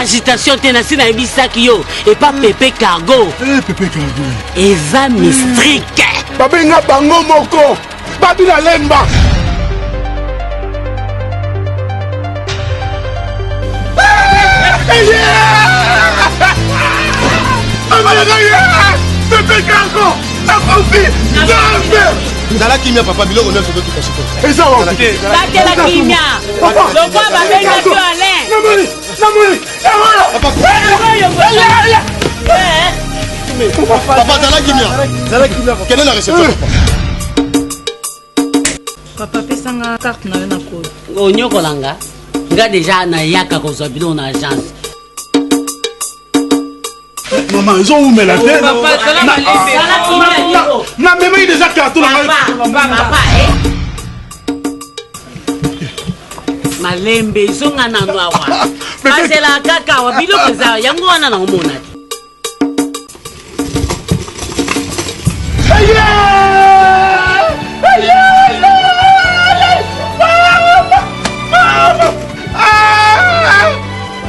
Agitation tenacité na bisaki yo et pas Pépé Cargo. Pépé Cargo. Eza mistrique. Babenga bango moko. Babina lemba. Pépé Cargo. La confie. Zala kimia papa bilo on a fait tout cacher. Et ça va. Batela kimia. Le quoi babenga tu Alain. Namoni. Papa Zala kimia. Quelle est la réception? Papa pesanga carte na na code. Onyokolanga. Nga déjà na yaka ko zabilo na agence. Maman, ils ont où mais la tête? Non, mais il déjà carton. Malembe zonga na noawa. Pasela kaka wa bilo pesa yango wana na omona.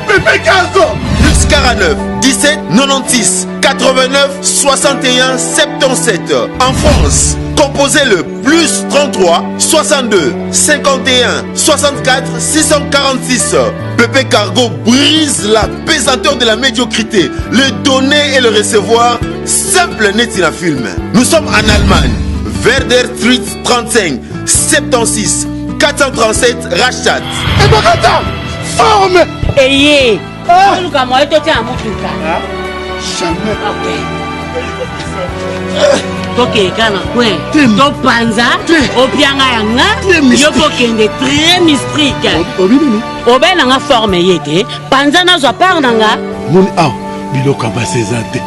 Pépé Cargo. Plus 49 17 96 89 61 77. En France, composez le plus 33 62 51 64 646. Pépé Cargo brise la pesanteur de la médiocrité. Le donner et le recevoir, simple net in a film. Nous sommes en Allemagne, Werder Street 35 76 437 Rastatt. Et Bagata, forme. Eye. Luka mo eto tia mutuka. Jamais. Ok, kana kwen. To panza, opianga yanga, yopo kende très mystique. Obe nanga forme yete, panza na zo par nanga. Mon biloko ba sezate.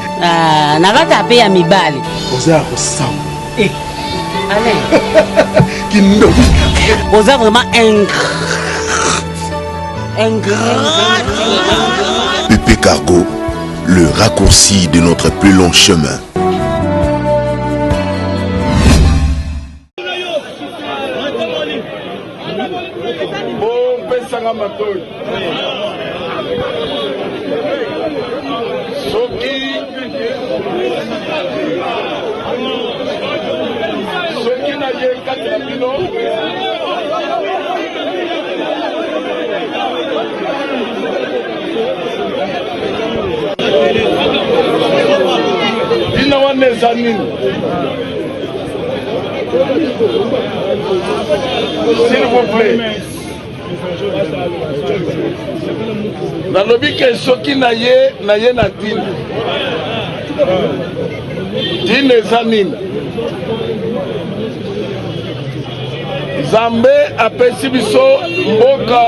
Na bata pe ya mibali. Oza ko sam. Allez. Kindo. Oza vraiment Pépé Cargo, le raccourci de notre plus long chemin. S'il vous plaît. Nalobi ke soki na ye na tin. Tin eza nini? Nzambe apesi biso mboka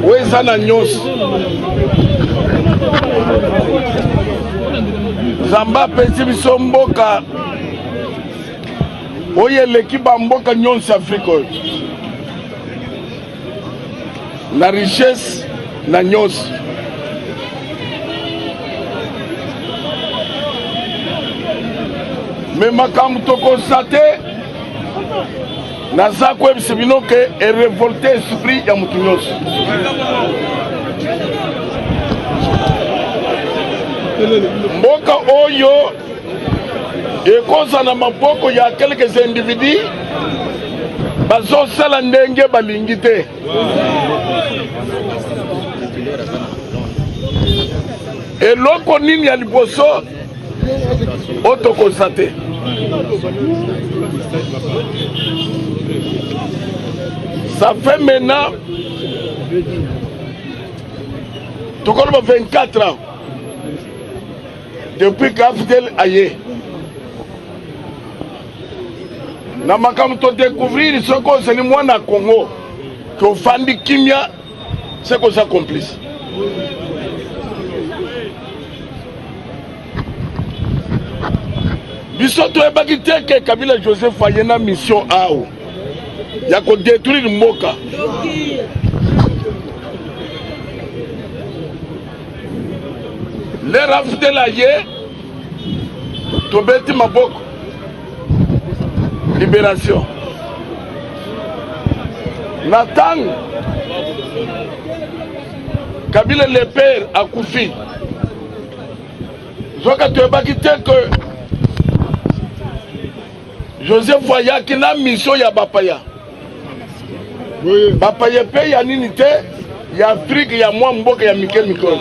weza na nyonso. Nzambe apesi biso mboka oyo eleki bamboka nyonso Afrika oyo na richesse na nyonso. Me makambo tokonstate naza koyebisa bino ke erevolte esprit ya motu nyonso. Mboka oyo ekoza na maboko ya quelques individus bazosala ndenge balingi te. Eloko nini ya liboso otokonstate? Ça fait maintenant tokoloba 24 ans depuis qu'Afdel aye. Na makamu to découvrir ce qu'on se moi na Congo to fandi kimia c'est qu'on sa complice. Bisoto ebakite ke Kabila Joseph ayena mission ao ya ko détruire mboka. Les Afdel aye tobeti maboko libération Natang Kabila le père akufi zoka toyebaki te que Joseph voyaki na mission ya bapaya bapaya pe ya nini te ya Afrique ya mwa mboka ya mike mikolo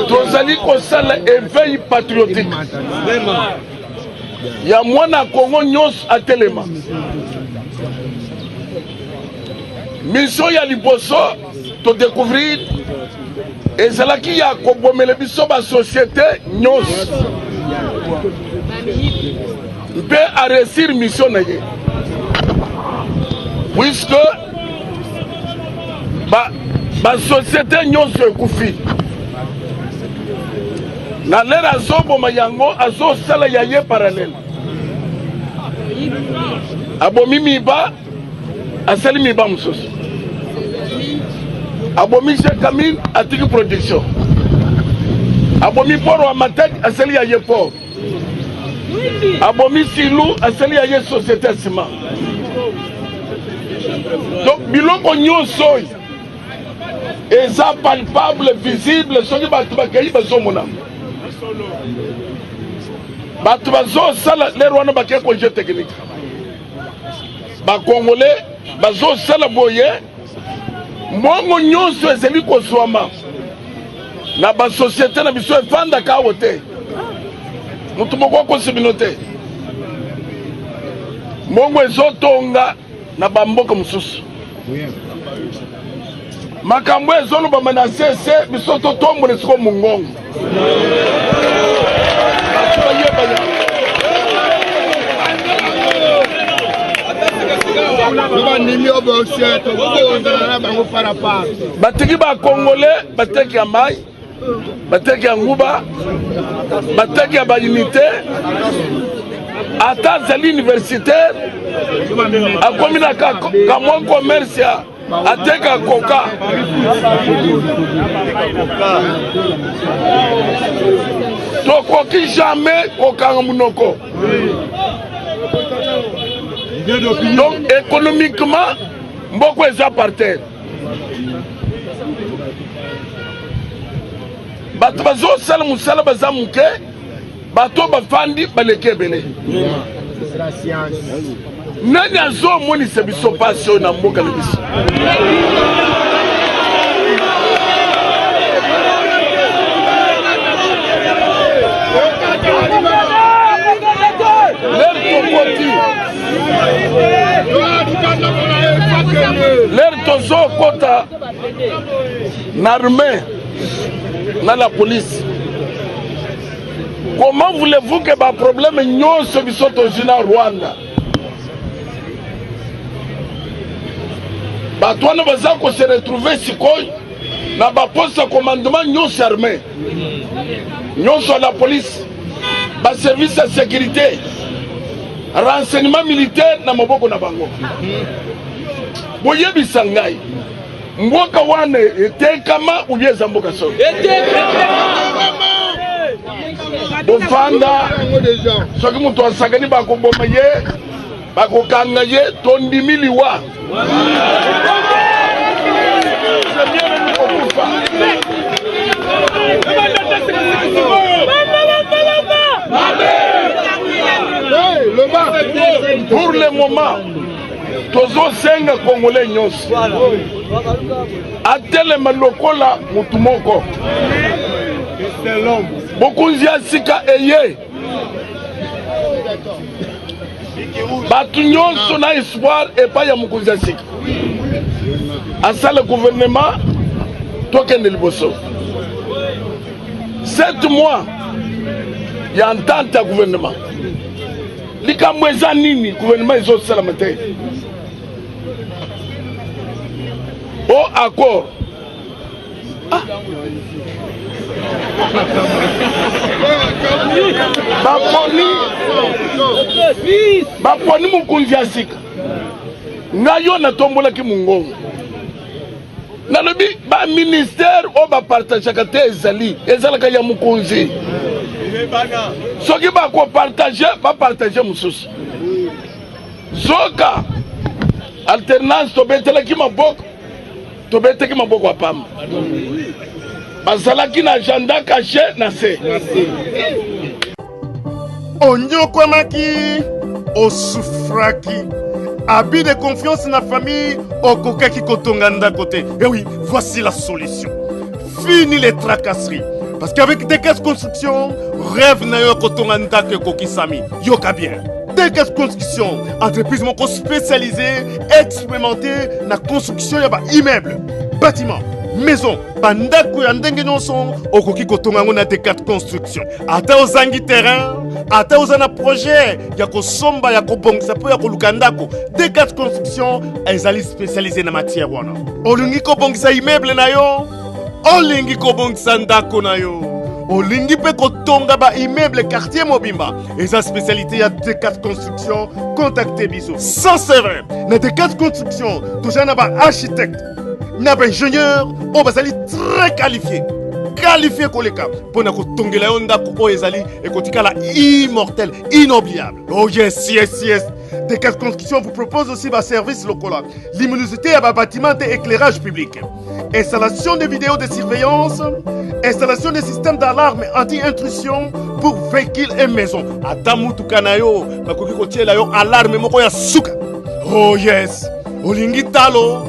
tozali kosala éveil patriotique ya mwana Congo nyonso atelema mission ya liboso to découvrir ezalaki ya kobomela biso ba société nyonso mpe a réussir mission na ye puisque ba société nyonso ekufi na lera azoboma yango azosala ya ye parallèle abomi miba asali miba mosusu abomi Chekamine atiki production abomi port wa Matadi asali ya ye port abomi Silu asali ya ye société ciment donc biloko nyonso eza palpable visible soki bato bakei bazomona bato bazosala lero wana bakei congé technique bakongolais bazosala boye mbongo nyonso ezali kozwama na basosiété na biso efandaka awo te moto moko akosibino te mbongo ezotonga na bamboka mosusu makambo ezolobama na sese biso totombola esiko mongongo batiki bakongolais bateki ya mai bateki ya nguba bateki ya baunité ata azali universitaire akomi na kamwa commerce ya ateka koka tokoki jamais kokanga munoko donc économiquement mboko eza par terre bato bazosala mosala baza moke bato bafandi baleki ebele nani azomonisa biso pasi oyo na mboka na biso lere tozokota na armée na la police. Comment voulez-vous que ba problème nyonso biso tozina Rwanda batwana baza ko se retrouver sikoy na ba poste de commandement nyonso armée nyonso la police ba service de sécurité renseignement militaire na maboko na bango boyebi sangai mboka wane etekama ubieza mboka so bofanda soki mutu asakani bakoboma ye bakokanga ye tondimili wa pour le moment tozo senga congolais nyonso atelema lokola mutu moko bokunzi ya sika eye batu nyonso na espoir epai ya mokonzi ya sika asala gouvernement tokende liboso 7 mois ya entente ya gouvernement likambo eza nini gouvernement ezosalama te o accord baponi mokonzi ya sika ngai yo natombolaki mongongo nalobi baministère oyo bapartageaka te ezalaka ya mokonzi soki bapartage mosusu zoka alternance tobetaki maboko apamba bazalaki na agenda caché na se onyokwamaki osufraki abus de confiance na famille okokaki kotonga ndako te. Et oui, voici la solution. Fini les tracasseries. Parce qu'avec des caisses construction, rêve na yo kotonga ndako kokisami. Yoka bien. Des caisses construction, entreprise moko spécialisée, expérimentée na construction ya ba immeuble, bâtiment, maison, bandako ya ndenge nyonso okoki kotonga ngo na Decat construction. Ata ozangi terrain, ata ozana projet ya kosomba ya kobongisa po ya koluka ndako, Decat construction ezali spécialisé na matière wana. Olingi kobongisa immeuble na yo, olingi kobongisa ndako na yo, olingi pe kotonga ba immeuble quartier mobimba, eza spécialité ya Decat construction. Contactez biso sans serveur na Decat construction. Toujours na ba architecte, na ba ingénieur o bazali très qualifié koleka pona kotongela yo ndako o ezali ekotikala immortel, inoubliable. Oh yes. Decat construction vous propose aussi ba service local, luminosité à ba bâtiment et éclairage public, installation de vidéos de surveillance, installation de systèmes d'alarme anti-intrusion pour véhicules et maisons. Ata mutuka na yo bakoki kotiela yo alarme moko ya suka. Oh yes, olingi talo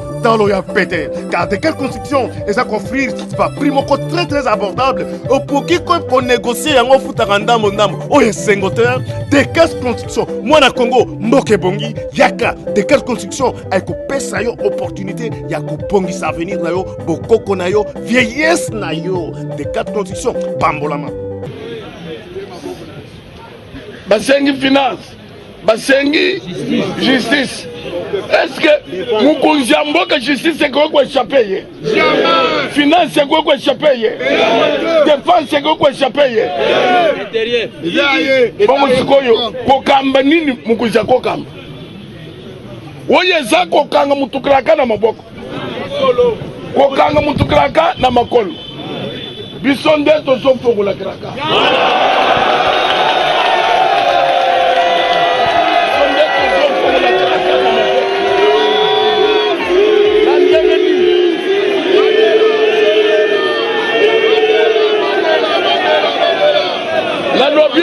ya pété. Car Decat construction eza offrir ba prix moko très abordable opoki ko négocier yango futaka ndambo oyo sengoteur. Decat construction mwana Congo mboke bongi yaka. Decat construction ekopesa yo opportunité ya kopongisa avenir na yo, bokoko na yo, vieillesse na yo. Decat construction pambolama. Basengi finance, basengi justice. Est-ce que mokonzi ya mboka justice ekoki koéchappe ye? Finance ekoki koéchappe ye? Défense ekoki koéchappe ye? Bongo sikoyo kokamba nini mokonzi akokamba? Oyo eza kokanga mutukalaka na maboko, kokanga mutukalaka na makolo. Biso nde tozofungolakiraka.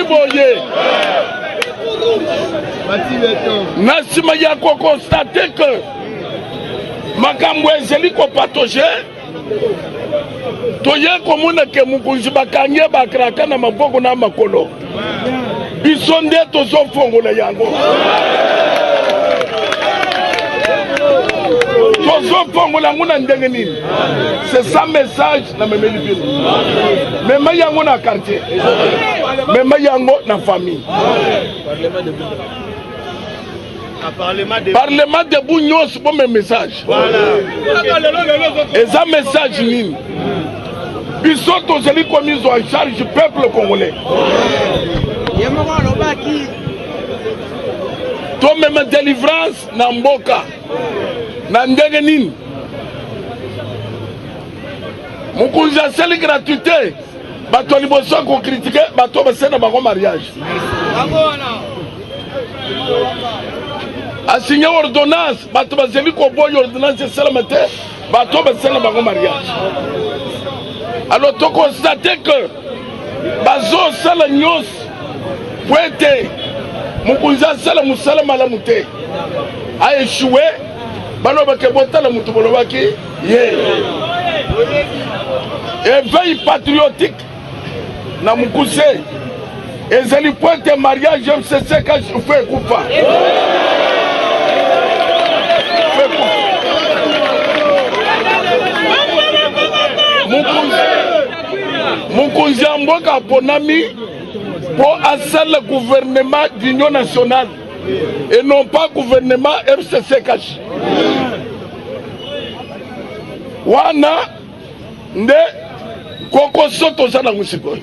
Boye na nsima ya kokonstate ke makambo ezali kopatoge, toye komona ke mokonzi bakangi bakraka na maboko na makolo. Biso nde tozofongola yango, tozofongola yango na ndenge nini? C'est ça message na memeli bino. Mema yango na quartier, mema yango na famille. Parlement de Bougnos pour mes messages. Et ça message nini? Biso tozali commis en charge du peuple congolais. To même délivrance na mboka na ndenge nini? Mokonzi asali gratuité, bato liboso ko critiquer bato basena bango mariage. A signé ordonnance, bato bazeli ko boy ordonnance salamate, bato basena bango mariage. Alors to constater que bazo sala nyos poete mokonzi asala musala malamu te, a échoué. Baloba ke botala mutu bolobaki ye. Éveil patriotique na mukuse ezali pointe mariage MCC ka fait kufa. Mokonzi mboka ponami pour asser le gouvernement d'union nationale et non pas gouvernement MCC Kashi. Wana nde koko soto za na musiko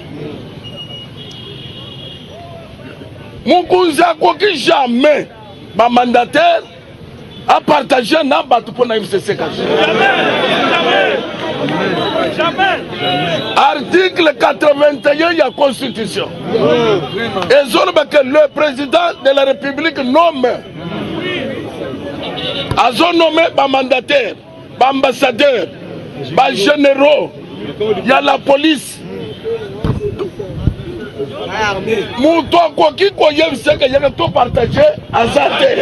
mukunzi akoki jamais ba mandataire a partager na bato pour na MCC kaji. Article 81 ya constitution. Et que le président de la République nomme a nommé ba mandataire, ba ambassadeur, ba généraux, il y a la police. Muto koki ko yebiseka yaka to partager azate.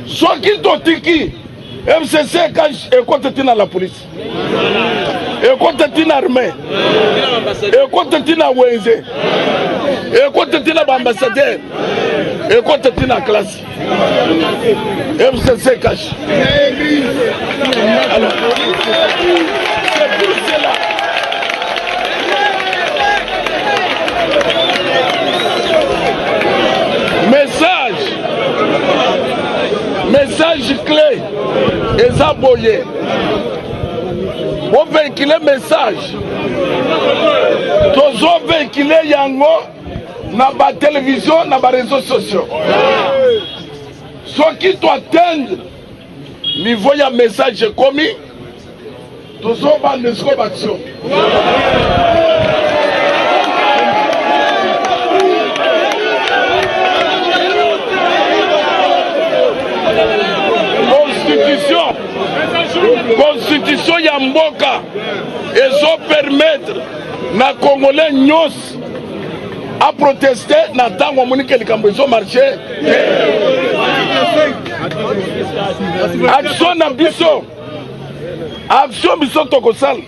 Soki to tiki MCC quand écoute tina la police. Écoute tina armée. Écoute tina wenze. Écoute tina ambassadeur. Écoute tina classe. MCC cash. Alors c'est pour cela. Message clé et aboyé. Vous véhiculez message. Tous vous véhiculez yango na ba télévision, na ba réseaux sociaux. Ceux qui doivent atteindre niveau ya message commis, tous vous bandez sur action. Constitution ya mboka ezo permettre na Congolais nyos a protester na tango monike likambo ezo marché. Action biso tokosala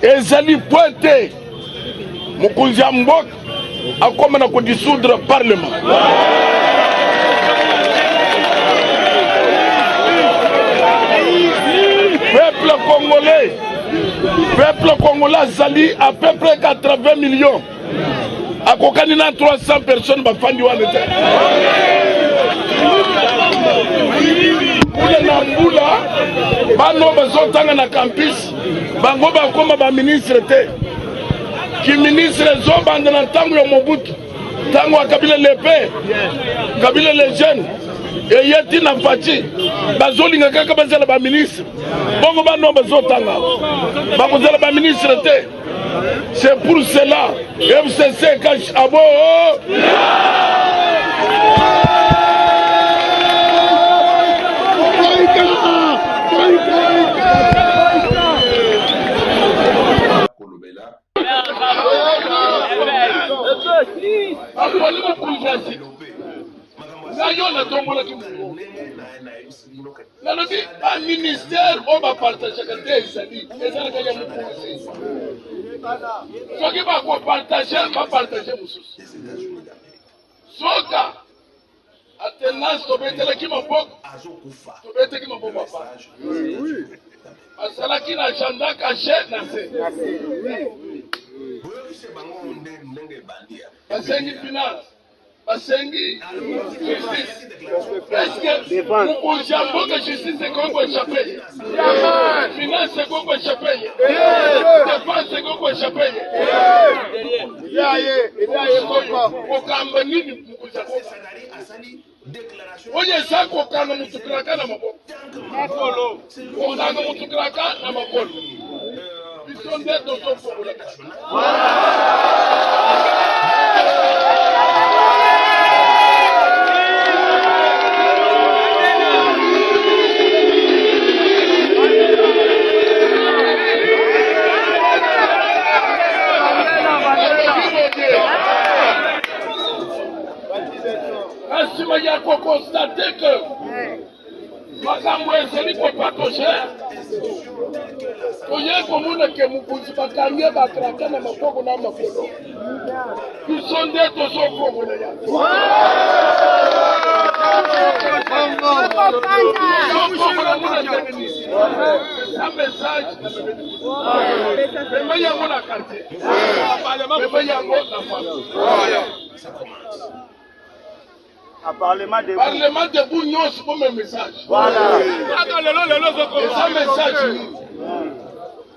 ezali pointe mokonzi ya mboka akoma na kodissoudre parlement. Peuple congolais zali à peu près 80 millions. A kokanina 300 personnes bafandi wanete. Ule na mbula bano bazotanga na campus bango bakoma ba ministre te. Ki ministre zobanda na tango ya Mobutu. Tango akabila lepe. Kabila les jeunes. Et yeti na fachi bazolinga kaka bazala ba ministre bongo bano bazotanga bakozala ba ministre te. C'est pour cela MCC cache abo un ministère on va partager des amis et ça le gagne ce qui va partager soka attendance to betela ki maboko to bete ki maboko pa asala ki na agenda caché na se basengi finance basengi justice est-ce que pour jambo que justice est qu'on peut échapper finance c'est qu'on peut échapper dépense c'est qu'on peut échapper au Cameroun oye sa kokana mutukraka na maboko kokana mutukraka na makolo biso ndeto tofokola Asima ya ko constater que makambo ezali ko patogène oye komuna ke mukunzi bakangie bakraka na maboko na makolo biso nde tozokomona ya un message mais yango na quartier mais yango na famille. Parlement de Bougnon, c'est mon message. Voilà. Et ça message,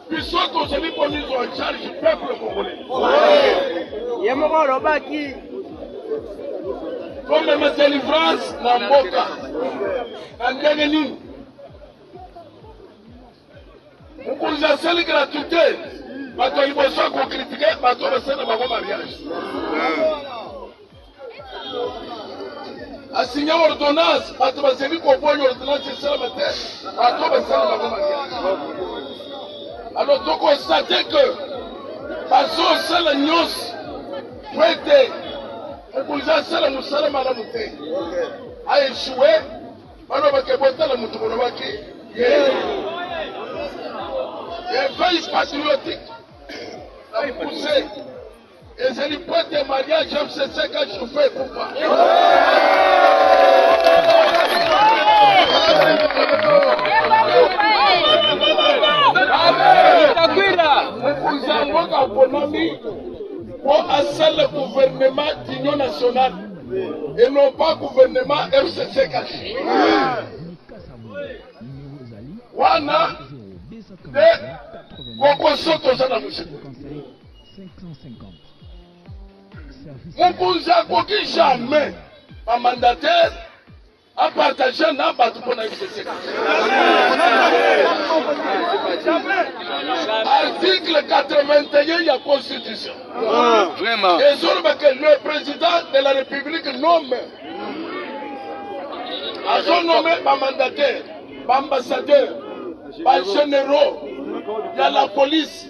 puisque celui qu'on nous en charge du peuple congolais. Comme ma délivrance, na mboka, na ndenge mukuliza seli gratuité, bato liboso ko critiquer, bato basena bango mariage. Assigner ordonnance, bato baseli ko bonya ordonnance sala matin, bato basena bango mariage. Alors to constater que baso sala nyos prêté mukuliza sala musala malamu te. A échoué, bano bakebota la mutukono baki. Les veilles patriotiques ont poussé. Et c'est le point de mariage, FCC quand je fais pour pas. Nous avons autonomie pour assurer le gouvernement d'union nationale et non pas gouvernement FCC caché. Wana de Kokosoto Zana Moussé. Mounouza Koki jamais, un mandataire, a partagé un abattu pour la FCC. Article 81 de la Constitution. Vraiment. Et sur le président de la République nomme, a son nommé un mandataire, un ambassadeur, un généraux, il y a la police.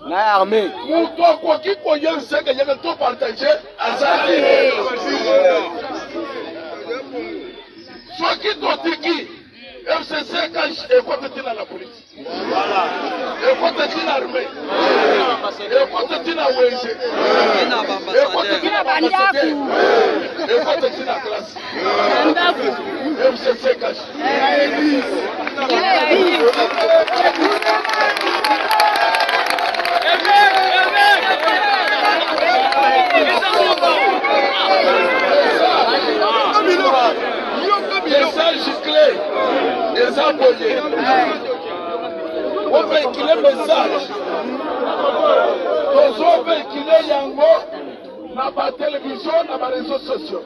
La armée. Nous devons qui pour y aller, que y a tout partagé à ça. Soit qui doit qui FCC cache et quoi que tu as la police. Voilà. Et quoi que tu as l'armée. Et quoi que tu as ONG. Et quoi que tu as l'ambassadeur. Et quoi que tu as la classe. FCC cache. Message clé, les abonnés. On véhicule message. On véhicule yango dans la télévision, dans les réseaux sociaux.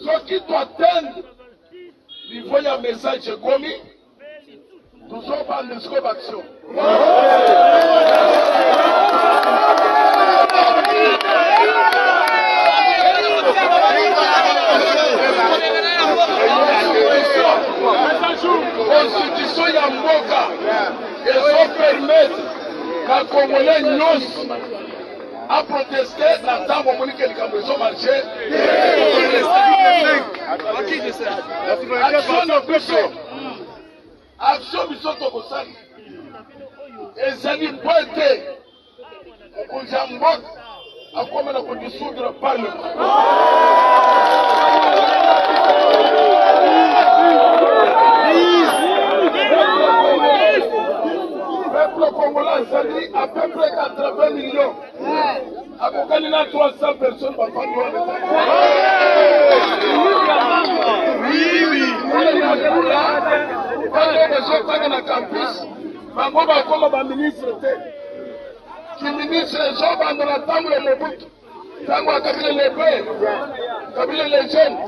Ceux qui doivent atteindre, ils voient un message commis. Toujours pas de scope action. Constitution ya mboka ezopermettre na Congolais nyonso a protester na ntango omoni ke likambo ezomarche. Action biso tokosali ezali mpo ete mokonzi ya mboka akoma na kodissoudre parlement. Le peuple congolais s'allie à peu près 80 millions. À Kokanina, 300 personnes vont prendre le oui. Quand les gens sont dans le campus, les ministres qui ministre les gens dans la table de Mobutu. Tango Kabila Lebe, Kabila les jeunes,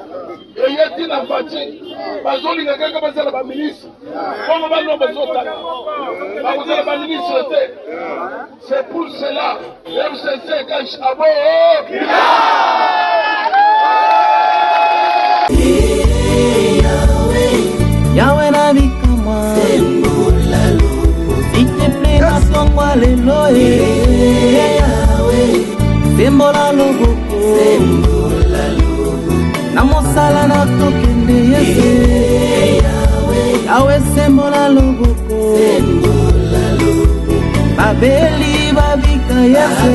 et Yeti na Fati, Bazoli n'a qu'à passer la ministre. Comment va nous besoin de la ministre? C'est pour cela, FCC cache à bord. Yahweh na bikama, ite plena songwa lelo Sembola loboko, na mosala na tokende Yesu. Yahweh sembola loboko, babeli babika Yesu.